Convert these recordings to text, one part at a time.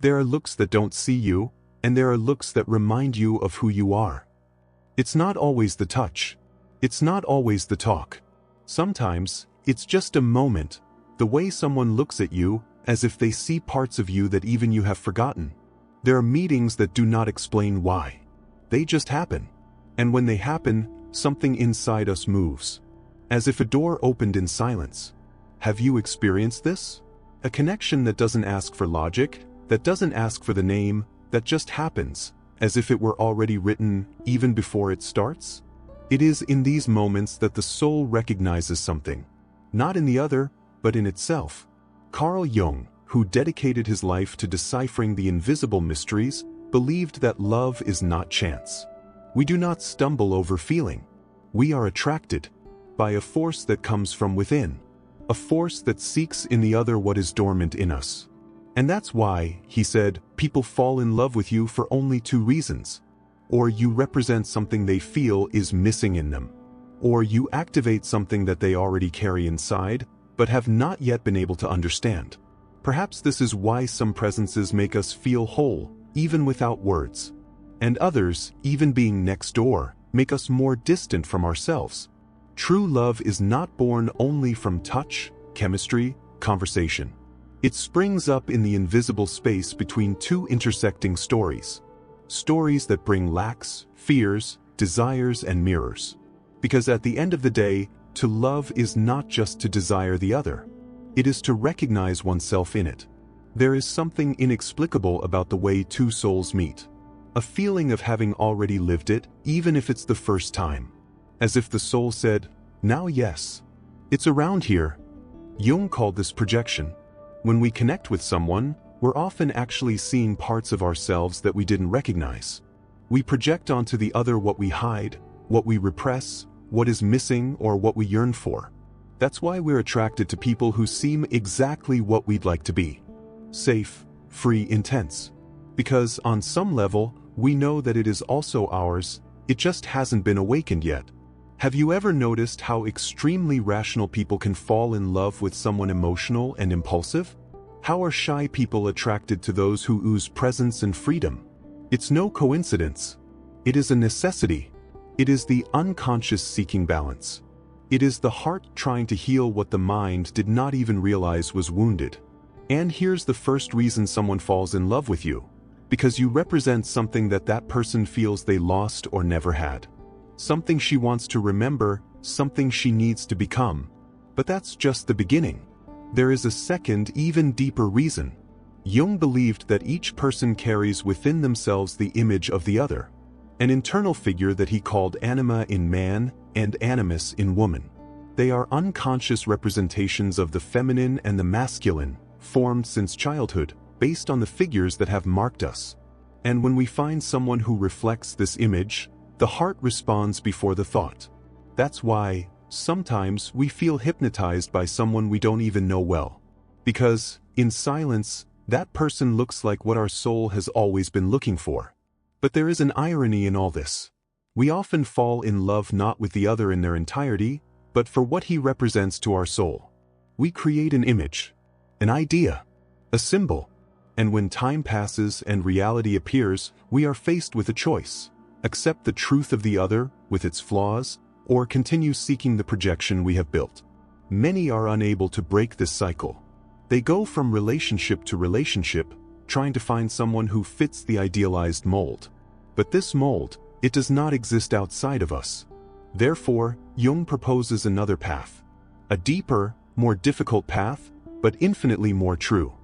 There are looks that don't see you, and there are looks that remind you of who you are. It's not always the touch. It's not always the talk. Sometimes, it's just a moment, the way someone looks at you, as if they see parts of you that even you have forgotten. There are meetings that do not explain why. They just happen. And when they happen, something inside us moves. As if a door opened in silence. Have you experienced this? A connection that doesn't ask for logic, that doesn't ask for the name, that just happens, as if it were already written, even before it starts? It is in these moments that the soul recognizes something. Not in the other, but in itself. Carl Jung, who dedicated his life to deciphering the invisible mysteries, believed that love is not chance. We do not stumble over feeling. We are attracted by a force that comes from within, a force that seeks in the other what is dormant in us. And that's why, he said, people fall in love with you for only two reasons. Or you represent something they feel is missing in them. Or you activate something that they already carry inside, but have not yet been able to understand. Perhaps this is why some presences make us feel whole, even without words. And others, even being next door, make us more distant from ourselves. True love is not born only from touch, chemistry, conversation. It springs up in the invisible space between two intersecting stories. Stories that bring lacks, fears, desires, and mirrors. Because at the end of the day, to love is not just to desire the other. It is to recognize oneself in it. There is something inexplicable about the way two souls meet. A feeling of having already lived it, even if it's the first time. As if the soul said, "Now yes. It's around here." Jung called this projection. When we connect with someone, we're often actually seeing parts of ourselves that we didn't recognize. We project onto the other what we hide, what we repress, what is missing, or what we yearn for. That's why we're attracted to people who seem exactly what we'd like to be. Safe, free, intense. Because, on some level, we know that it is also ours, it just hasn't been awakened yet. Have you ever noticed how extremely rational people can fall in love with someone emotional and impulsive? How are shy people attracted to those who ooze presence and freedom? It's no coincidence. It is a necessity. It is the unconscious seeking balance. It is the heart trying to heal what the mind did not even realize was wounded. And here's the first reason someone falls in love with you. Because you represent something that that person feels they lost or never had. Something she wants to remember, something she needs to become. But that's just the beginning. There is a second, even deeper reason. Jung believed that each person carries within themselves the image of the other. An internal figure that he called anima in man and animus in woman. They are unconscious representations of the feminine and the masculine, formed since childhood, based on the figures that have marked us. And when we find someone who reflects this image, the heart responds before the thought. That's why, sometimes we feel hypnotized by someone we don't even know well. Because, in silence, that person looks like what our soul has always been looking for. But there is an irony in all this. We often fall in love not with the other in their entirety, but for what he represents to our soul. We create an image, an idea, a symbol. And when time passes and reality appears, we are faced with a choice. Accept the truth of the other, with its flaws, or continue seeking the projection we have built. Many are unable to break this cycle. They go from relationship to relationship, trying to find someone who fits the idealized mold. But this mold, it does not exist outside of us. Therefore, Jung proposes another path. A deeper, more difficult path, but infinitely more true.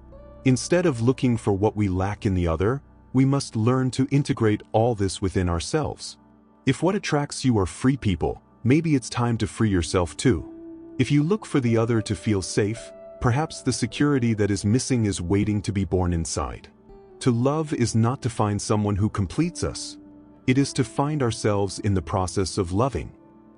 Instead of looking for what we lack in the other, we must learn to integrate all this within ourselves. If what attracts you are free people, maybe it's time to free yourself too. If you look for the other to feel safe, perhaps the security that is missing is waiting to be born inside. To love is not to find someone who completes us. It is to find ourselves in the process of loving.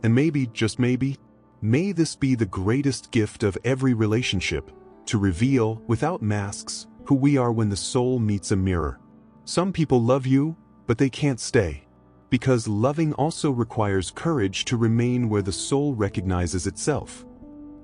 And maybe, just maybe, may this be the greatest gift of every relationship, to reveal, without masks, who we are when the soul meets a mirror. Some people love you, but they can't stay. Because loving also requires courage to remain where the soul recognizes itself.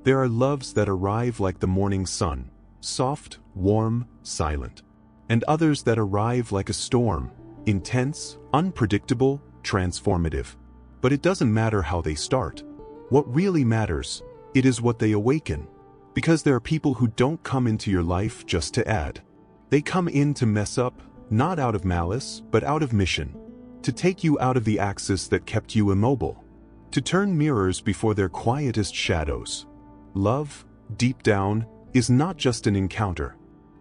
There are loves that arrive like the morning sun, soft, warm, silent. and others that arrive like a storm, intense, unpredictable, transformative. But it doesn't matter how they start. What really matters, it is what they awaken. Because there are people who don't come into your life just to add. They come in to mess up, not out of malice, but out of mission. To take you out of the axis that kept you immobile. To turn mirrors before their quietest shadows. Love, deep down, is not just an encounter.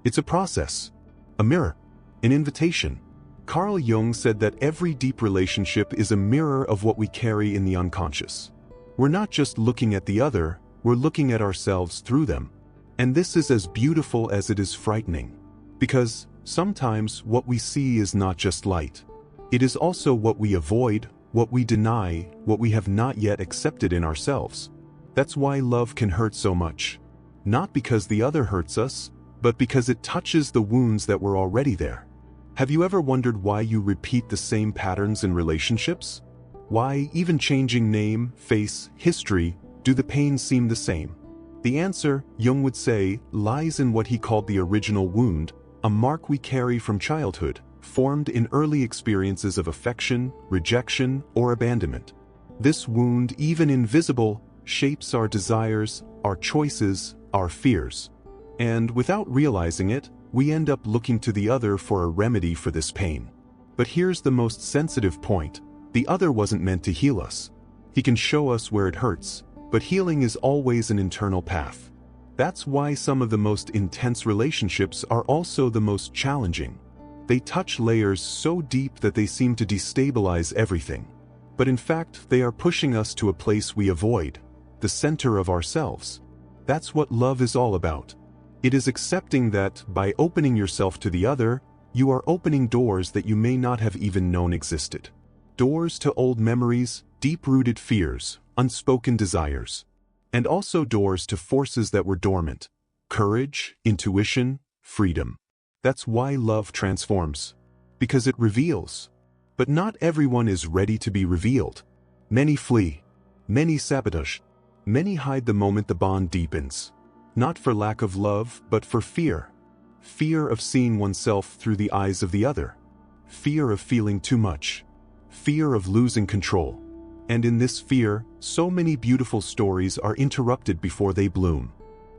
It's a process. A mirror. An invitation. Carl Jung said that every deep relationship is a mirror of what we carry in the unconscious. We're not just looking at the other, we're looking at ourselves through them. And this is as beautiful as it is frightening. Because sometimes what we see is not just light. It is also what we avoid, what we deny, what we have not yet accepted in ourselves. That's why love can hurt so much. Not because the other hurts us, but because it touches the wounds that were already there. Have you ever wondered why you repeat the same patterns in relationships? Why, even changing name, face, history, do the pains seem the same? The answer, Jung would say, lies in what he called the original wound, a mark we carry from childhood, formed in early experiences of affection, rejection, or abandonment. This wound, even invisible, shapes our desires, our choices, our fears. And without realizing it, we end up looking to the other for a remedy for this pain. But here's the most sensitive point. The other wasn't meant to heal us. He can show us where it hurts, but healing is always an internal path. That's why some of the most intense relationships are also the most challenging. They touch layers so deep that they seem to destabilize everything. But in fact, they are pushing us to a place we avoid, the center of ourselves. That's what love is all about. It is accepting that, by opening yourself to the other, you are opening doors that you may not have even known existed. Doors to old memories, deep-rooted fears, unspoken desires. And also doors to forces that were dormant. Courage, intuition, freedom. That's why love transforms. Because it reveals. But not everyone is ready to be revealed. Many flee. Many sabotage. Many hide the moment the bond deepens. Not for lack of love, but for fear. Fear of seeing oneself through the eyes of the other. Fear of feeling too much. Fear of losing control. And in this fear, so many beautiful stories are interrupted before they bloom.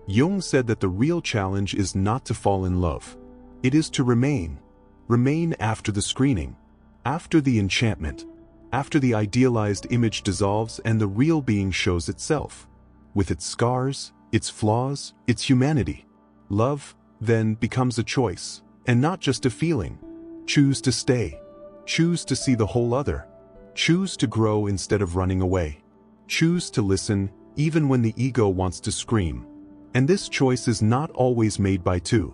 Jung said that the real challenge is not to fall in love. It is to remain. Remain after the screening. After the enchantment. After the idealized image dissolves and the real being shows itself. With its scars, its flaws, its humanity. Love, then, becomes a choice, and not just a feeling. Choose to stay. Choose to see the whole other. Choose to grow instead of running away. Choose to listen, even when the ego wants to scream. And this choice is not always made by two.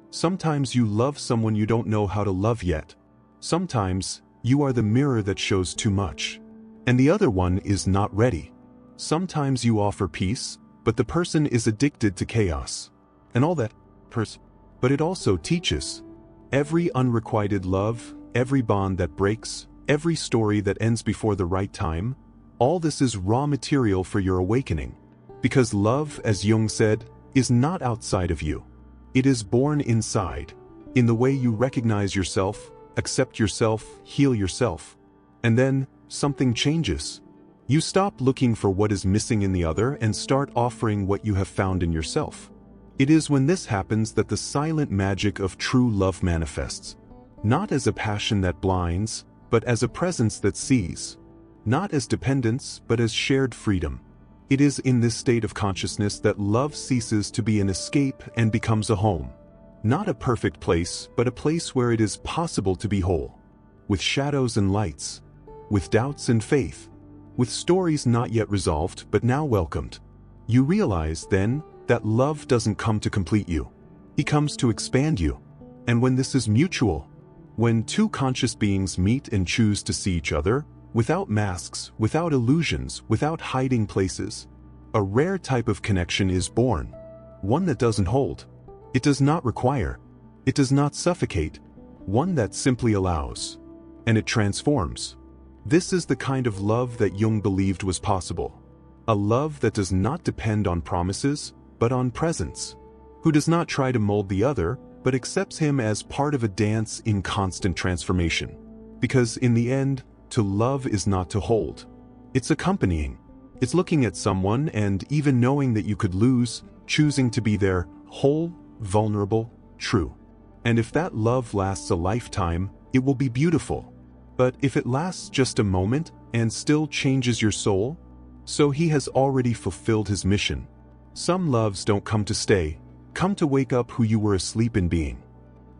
Sometimes you love someone you don't know how to love yet. Sometimes, you are the mirror that shows too much. And the other one is not ready. Sometimes you offer peace, but the person is addicted to chaos. And all that, but it also teaches. Every unrequited love, every bond that breaks, every story that ends before the right time, all this is raw material for your awakening. Because love, as Jung said, is not outside of you. It is born inside, in the way you recognize yourself, accept yourself, heal yourself. And then, something changes. You stop looking for what is missing in the other and start offering what you have found in yourself. It is when this happens that the silent magic of true love manifests. Not as a passion that blinds, but as a presence that sees. Not as dependence, but as shared freedom. It is in this state of consciousness that love ceases to be an escape and becomes a home. Not a perfect place, but a place where it is possible to be whole. With shadows and lights. With doubts and faith. With stories not yet resolved, but now welcomed. You realize, then, that love doesn't come to complete you. It comes to expand you. And when this is mutual, when two conscious beings meet and choose to see each other, without masks, without illusions, without hiding places, a rare type of connection is born. One that doesn't hold. It does not require. It does not suffocate. One that simply allows. And it transforms. This is the kind of love that Jung believed was possible. A love that does not depend on promises, but on presence. Who does not try to mold the other, but accepts him as part of a dance in constant transformation. Because in the end, to love is not to hold. It's accompanying. It's looking at someone and even knowing that you could lose, choosing to be there, whole, vulnerable, true. And if that love lasts a lifetime, it will be beautiful. But if it lasts just a moment and still changes your soul, so he has already fulfilled his mission. Some loves don't come to stay, come to wake up who you were asleep in being.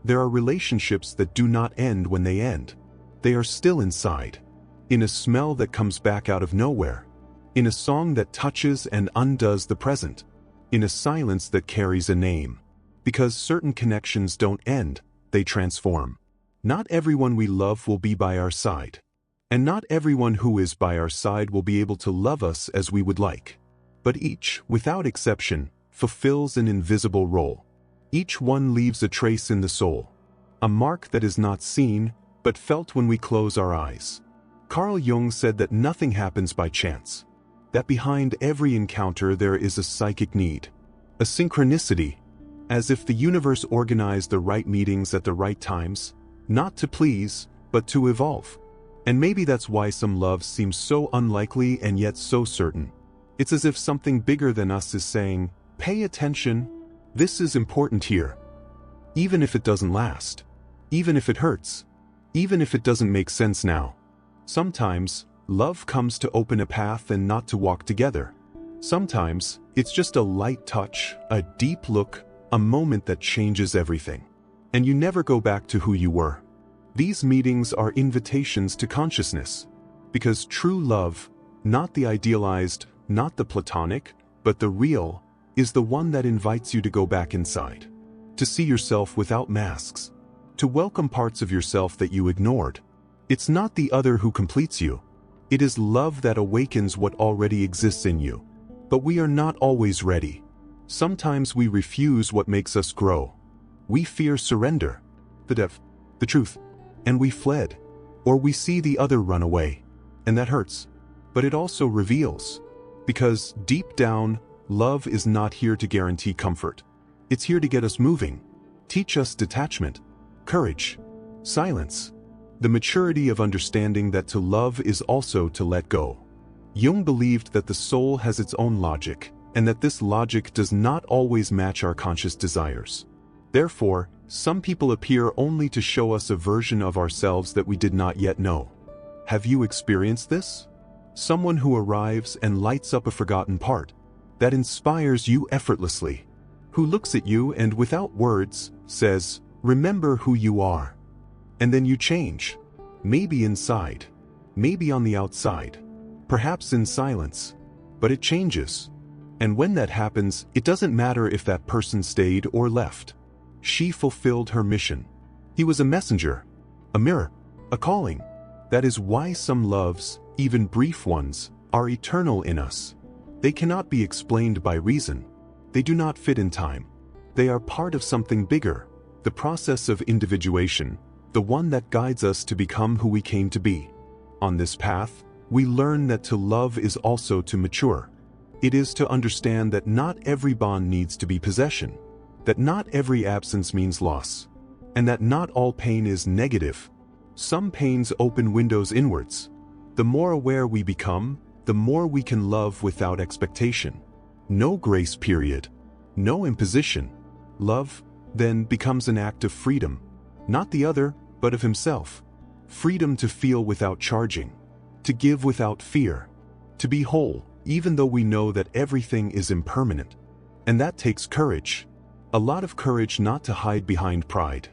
There are relationships that do not end when they end. They are still inside. In a smell that comes back out of nowhere. In a song that touches and undoes the present. In a silence that carries a name. Because certain connections don't end, they transform. Not everyone we love will be by our side. And not everyone who is by our side will be able to love us as we would like. But each, without exception, fulfills an invisible role. Each one leaves a trace in the soul. A mark that is not seen, but felt when we close our eyes. Carl Jung said that nothing happens by chance. That behind every encounter there is a psychic need. A synchronicity. As if the universe organized the right meetings at the right times, not to please, but to evolve. And maybe that's why some loves seem so unlikely and yet so certain. It's as if something bigger than us is saying, pay attention, this is important here. Even if it doesn't last. Even if it hurts. Even if it doesn't make sense now. Sometimes, love comes to open a path and not to walk together. Sometimes, it's just a light touch, a deep look, a moment that changes everything. And you never go back to who you were. These meetings are invitations to consciousness. Because true love, not the idealized, not the platonic, but the real, is the one that invites you to go back inside. To see yourself without masks. To welcome parts of yourself that you ignored. It's not the other who completes you. It is love that awakens what already exists in you. But we are not always ready. Sometimes we refuse what makes us grow. We fear surrender, the depth, the truth, and we fled. Or we see the other run away. And that hurts. But it also reveals. Because deep down, love is not here to guarantee comfort. It's here to get us moving. Teach us detachment, courage, silence. The maturity of understanding that to love is also to let go. Jung believed that the soul has its own logic, and that this logic does not always match our conscious desires. Therefore, some people appear only to show us a version of ourselves that we did not yet know. Have you experienced this? Someone who arrives and lights up a forgotten part, that inspires you effortlessly, who looks at you and without words, says, remember who you are. And then you change. Maybe inside. Maybe on the outside. Perhaps in silence. But it changes. And when that happens, it doesn't matter if that person stayed or left. She fulfilled her mission. He was a messenger. A mirror. A calling. That is why some loves, even brief ones, are eternal in us. They cannot be explained by reason. They do not fit in time. They are part of something bigger. The process of individuation. The one that guides us to become who we came to be. On this path, we learn that to love is also to mature. It is to understand that not every bond needs to be possession, that not every absence means loss, and that not all pain is negative. Some pains open windows inwards. The more aware we become, the more we can love without expectation. No grace period. No imposition. Love, then, becomes an act of freedom. Not the other, but of himself. Freedom to feel without charging. To give without fear. To be whole, even though we know that everything is impermanent. And that takes courage. A lot of courage not to hide behind pride.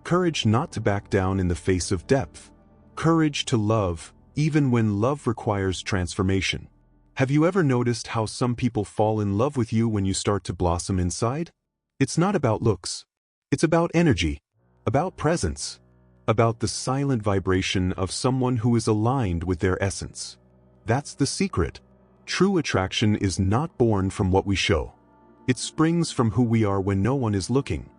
Courage not to back down in the face of depth. Courage to love, even when love requires transformation. Have you ever noticed how some people fall in love with you when you start to blossom inside? It's not about looks. It's about energy. About presence. About the silent vibration of someone who is aligned with their essence. That's the secret. True attraction is not born from what we show. It springs from who we are when no one is looking.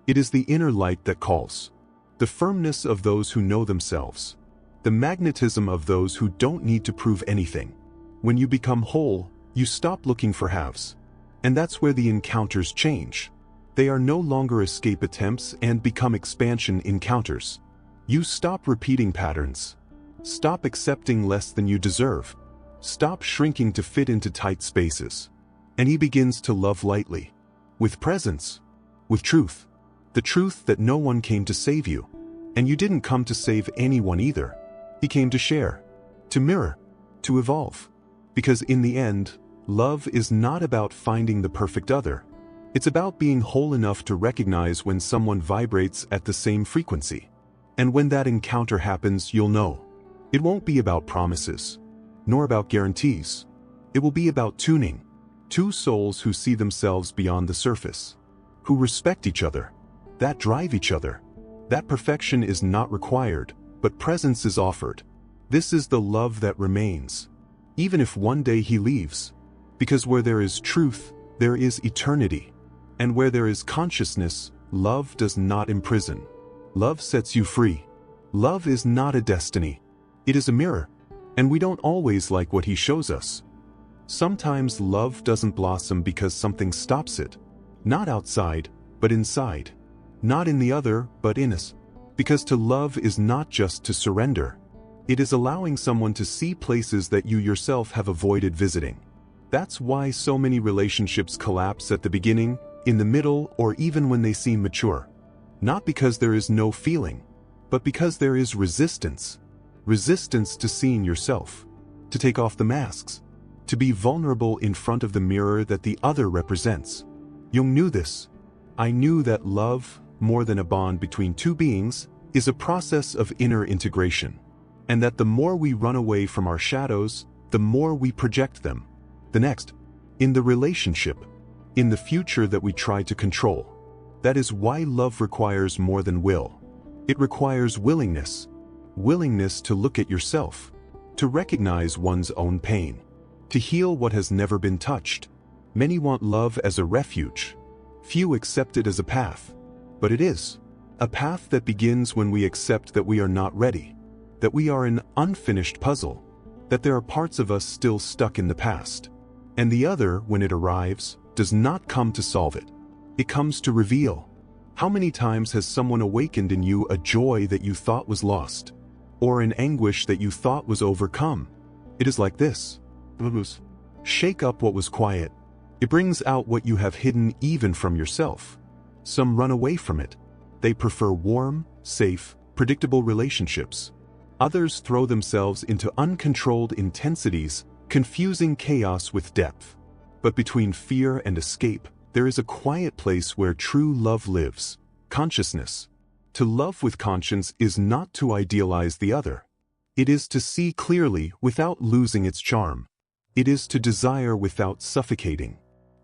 It is the inner light that calls. The firmness of those who know themselves. The magnetism of those who don't need to prove anything. When you become whole, you stop looking for halves. And that's where the encounters change. They are no longer escape attempts and become expansion encounters. You stop repeating patterns. Stop accepting less than you deserve. Stop shrinking to fit into tight spaces. And he begins to love lightly. With presence. With truth. The truth that no one came to save you. And you didn't come to save anyone either. He came to share. To mirror. To evolve. Because in the end, love is not about finding the perfect other. It's about being whole enough to recognize when someone vibrates at the same frequency. And when that encounter happens, you'll know. It won't be about promises, nor about guarantees. It will be about tuning. Two souls who see themselves beyond the surface. Who respect each other. That drive each other. That perfection is not required, but presence is offered. This is the love that remains. Even if one day he leaves. Because where there is truth, there is eternity. And where there is consciousness, love does not imprison. Love sets you free. Love is not a destiny. It is a mirror. And we don't always like what he shows us. Sometimes love doesn't blossom because something stops it. Not outside, but inside. Not in the other, but in us. Because to love is not just to surrender. It is allowing someone to see places that you yourself have avoided visiting. That's why so many relationships collapse at the beginning, in the middle, or even when they seem mature. Not because there is no feeling, but because there is resistance. Resistance to seeing yourself. To take off the masks. To be vulnerable in front of the mirror that the other represents. Jung knew this. I knew that love, more than a bond between two beings, is a process of inner integration. And that the more we run away from our shadows, the more we project them. The next, in the relationship, in the future that we try to control. That is why love requires more than will. It requires willingness. Willingness to look at yourself. To recognize one's own pain. To heal what has never been touched. Many want love as a refuge. Few accept it as a path. But it is. A path that begins when we accept that we are not ready. That we are an unfinished puzzle. That there are parts of us still stuck in the past. And the other, when it arrives, does not come to solve it. It comes to reveal. How many times has someone awakened in you a joy that you thought was lost? Or an anguish that you thought was overcome? It is like this. Shake up what was quiet. It brings out what you have hidden even from yourself. Some run away from it. They prefer warm, safe, predictable relationships. Others throw themselves into uncontrolled intensities, confusing chaos with depth. But between fear and escape, there is a quiet place where true love lives. Consciousness. To love with conscience is not to idealize the other. It is to see clearly without losing its charm. It is to desire without suffocating.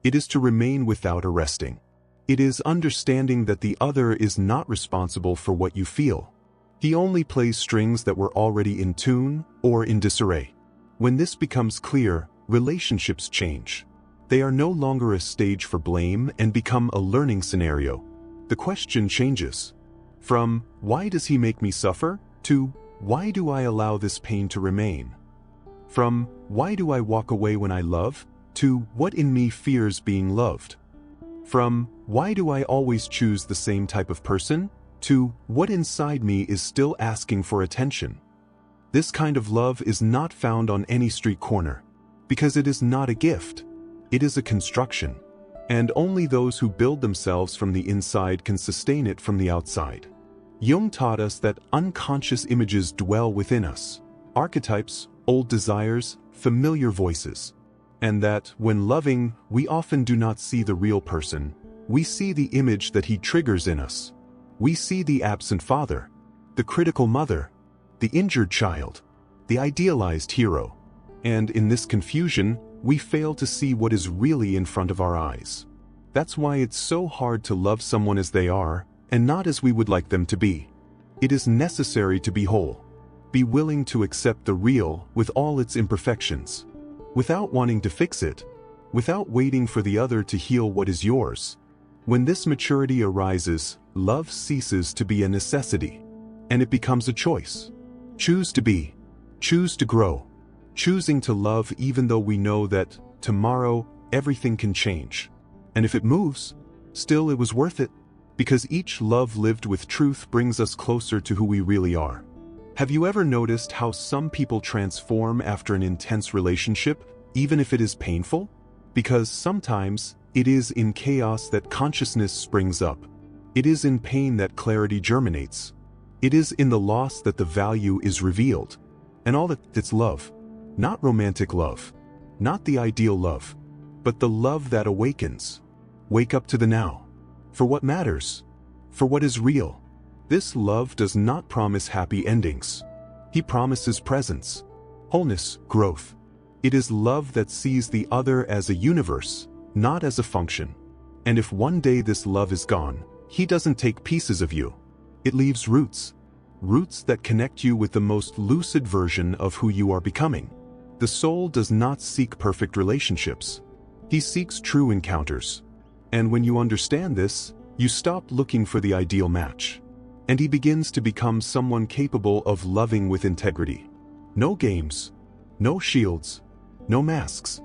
It is to remain without arresting. It is understanding that the other is not responsible for what you feel. He only plays strings that were already in tune or in disarray. When this becomes clear, relationships change. They are no longer a stage for blame and become a learning scenario. The question changes. From, why does he make me suffer? To, why do I allow this pain to remain? From, why do I walk away when I love? To, what in me fears being loved? From, why do I always choose the same type of person? To, what inside me is still asking for attention? This kind of love is not found on any street corner. Because it is not a gift. It is a construction. And only those who build themselves from the inside can sustain it from the outside. Jung taught us that unconscious images dwell within us. Archetypes, old desires, familiar voices. And that, when loving, we often do not see the real person. We see the image that he triggers in us. We see the absent father, the critical mother, the injured child, the idealized hero. And in this confusion, we fail to see what is really in front of our eyes. That's why it's so hard to love someone as they are, and not as we would like them to be. It is necessary to be whole. Be willing to accept the real with all its imperfections. Without wanting to fix it. Without waiting for the other to heal what is yours. When this maturity arises, love ceases to be a necessity. And it becomes a choice. Choose to be. Choose to grow. Choosing to love even though we know that, tomorrow, everything can change. And if it moves, Still, it was worth it. Because each love lived with truth brings us closer to who we really are. Have you ever noticed how some people transform after an intense relationship, even if it is painful? Because sometimes, it is in chaos that consciousness springs up. It is in pain that clarity germinates. It is in the loss that the value is revealed. And all that's love. Not romantic love. Not the ideal love. But the love that awakens. Wake up to the now. For what matters. For what is real. This love does not promise happy endings. He promises presence, wholeness, growth. It is love that sees the other as a universe, not as a function. And if one day this love is gone, he doesn't take pieces of you. It leaves roots. Roots that connect you with the most lucid version of who you are becoming. The soul does not seek perfect relationships. He seeks true encounters. And when you understand this, you stop looking for the ideal match. And he begins to become someone capable of loving with integrity. No games. No shields. No masks.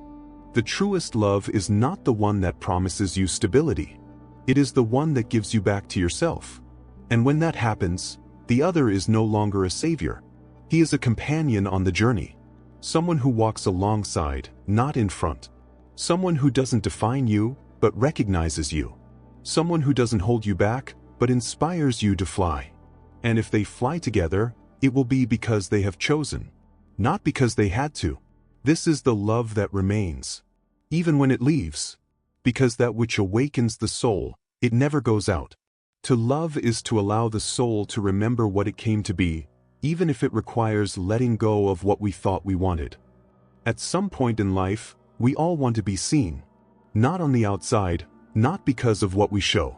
The truest love is not the one that promises you stability. It is the one that gives you back to yourself. And when that happens, the other is no longer a savior. He is a companion on the journey. Someone who walks alongside, not in front. Someone who doesn't define you, but recognizes you. Someone who doesn't hold you back, but inspires you to fly. And if they fly together, it will be because they have chosen, not because they had to. This is the love that remains, even when it leaves, because that which awakens the soul, it never goes out. To love is to allow the soul to remember what it came to be, even if it requires letting go of what we thought we wanted. At some point in life, we all want to be seen, not on the outside, not because of what we show,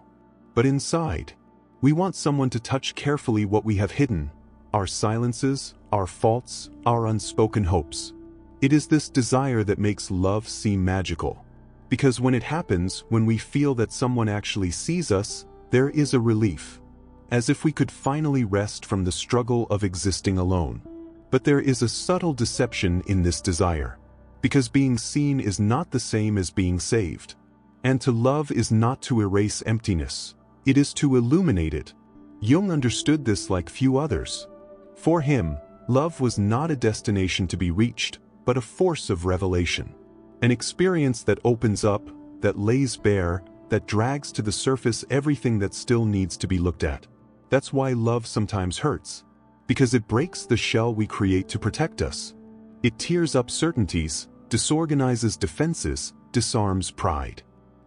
but inside. We want someone to touch carefully what we have hidden, our silences, our faults, our unspoken hopes. It is this desire that makes love seem magical. Because when it happens, when we feel that someone actually sees us, there is a relief. As if we could finally rest from the struggle of existing alone. But there is a subtle deception in this desire. Because being seen is not the same as being saved. And to love is not to erase emptiness. It is to illuminate it. Jung understood this like few others. For him, love was not a destination to be reached, but a force of revelation. An experience that opens up, that lays bare, that drags to the surface everything that still needs to be looked at. That's why love sometimes hurts. Because it breaks the shell we create to protect us. It tears up certainties, disorganizes defenses, disarms pride.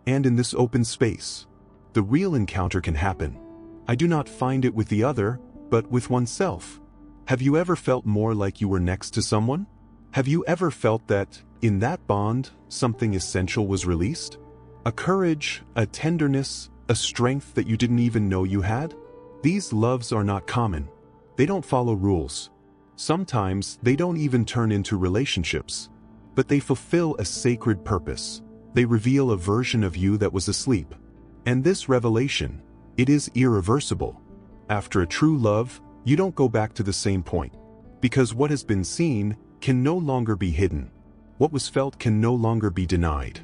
And in this open space, the real encounter can happen. I do not find it with the other, but with oneself. Have you ever felt more like you were next to someone? Have you ever felt that, in that bond, something essential was released? A courage, a tenderness, a strength that you didn't even know you had? These loves are not common. They don't follow rules. Sometimes they don't even turn into relationships. But they fulfill a sacred purpose. They reveal a version of you that was asleep. And this revelation, it is irreversible. After a true love, you don't go back to the same point. Because what has been seen can no longer be hidden. What was felt can no longer be denied.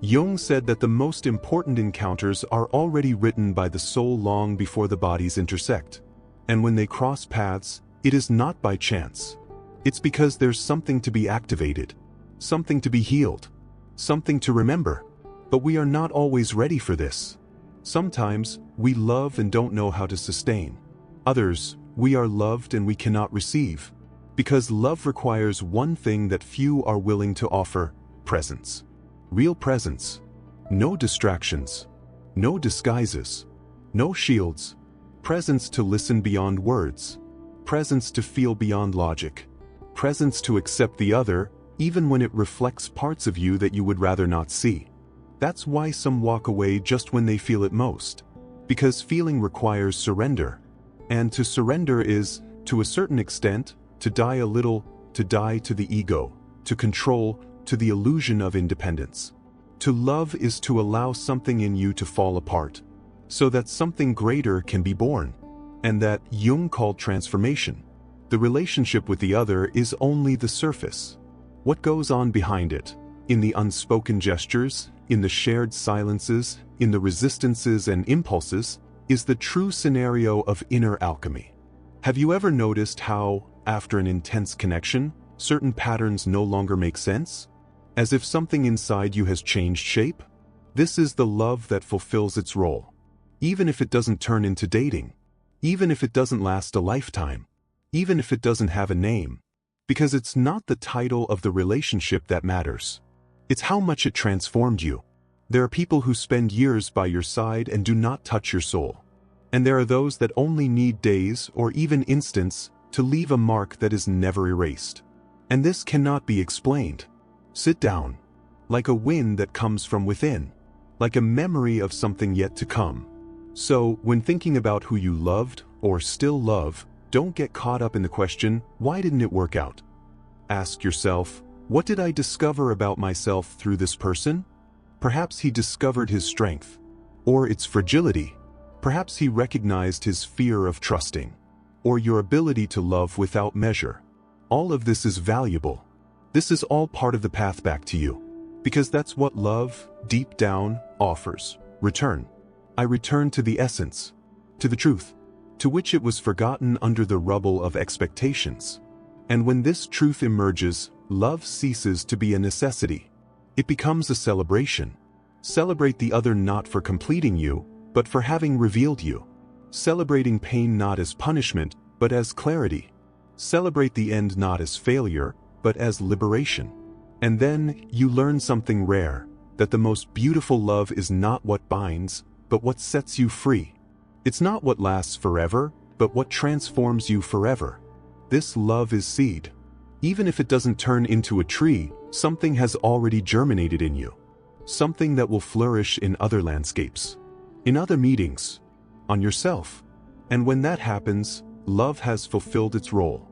Jung said that the most important encounters are already written by the soul long before the bodies intersect. And when they cross paths, it is not by chance. It's because there's something to be activated. Something to be healed. Something to remember. But we are not always ready for this. Sometimes, we love and don't know how to sustain. Others, we are loved and we cannot receive. Because love requires one thing that few are willing to offer: presence. Real presence. No distractions. No disguises. No shields. Presence to listen beyond words. Presence to feel beyond logic. Presence to accept the other, even when it reflects parts of you that you would rather not see. That's why some walk away just when they feel it most. Because feeling requires surrender. And to surrender is, to a certain extent, to die a little, to die to the ego, to control, to the illusion of independence. To love is to allow something in you to fall apart, so that something greater can be born. And that Jung called transformation. The relationship with the other is only the surface. What goes on behind it, in the unspoken gestures, in the shared silences, in the resistances and impulses, is the true scenario of inner alchemy. Have you ever noticed how, after an intense connection, certain patterns no longer make sense? As if something inside you has changed shape? This is the love that fulfills its role. Even if it doesn't turn into dating. Even if it doesn't last a lifetime. Even if it doesn't have a name. Because it's not the title of the relationship that matters. It's how much it transformed you. There are people who spend years by your side and do not touch your soul. And there are those that only need days or even instants to leave a mark that is never erased. And this cannot be explained. Sit down. Like a wind that comes from within. Like a memory of something yet to come. So, when thinking about who you loved or still love, don't get caught up in the question, why didn't it work out? Ask yourself, what did I discover about myself through this person? Perhaps he discovered his strength. Or its fragility. Perhaps he recognized his fear of trusting. Or your ability to love without measure. All of this is valuable. This is all part of the path back to you. Because that's what love, deep down, offers. Return. I return to the essence. To the truth. To which it was forgotten under the rubble of expectations. And when this truth emerges, love ceases to be a necessity. It becomes a celebration. Celebrate the other not for completing you, but for having revealed you. Celebrating pain not as punishment, but as clarity. Celebrate the end not as failure, but as liberation. And then, you learn something rare, that the most beautiful love is not what binds, but what sets you free. It's not what lasts forever, but what transforms you forever. This love is seed. Even if it doesn't turn into a tree, something has already germinated in you. Something that will flourish in other landscapes. In other meetings. On yourself. And when that happens, love has fulfilled its role.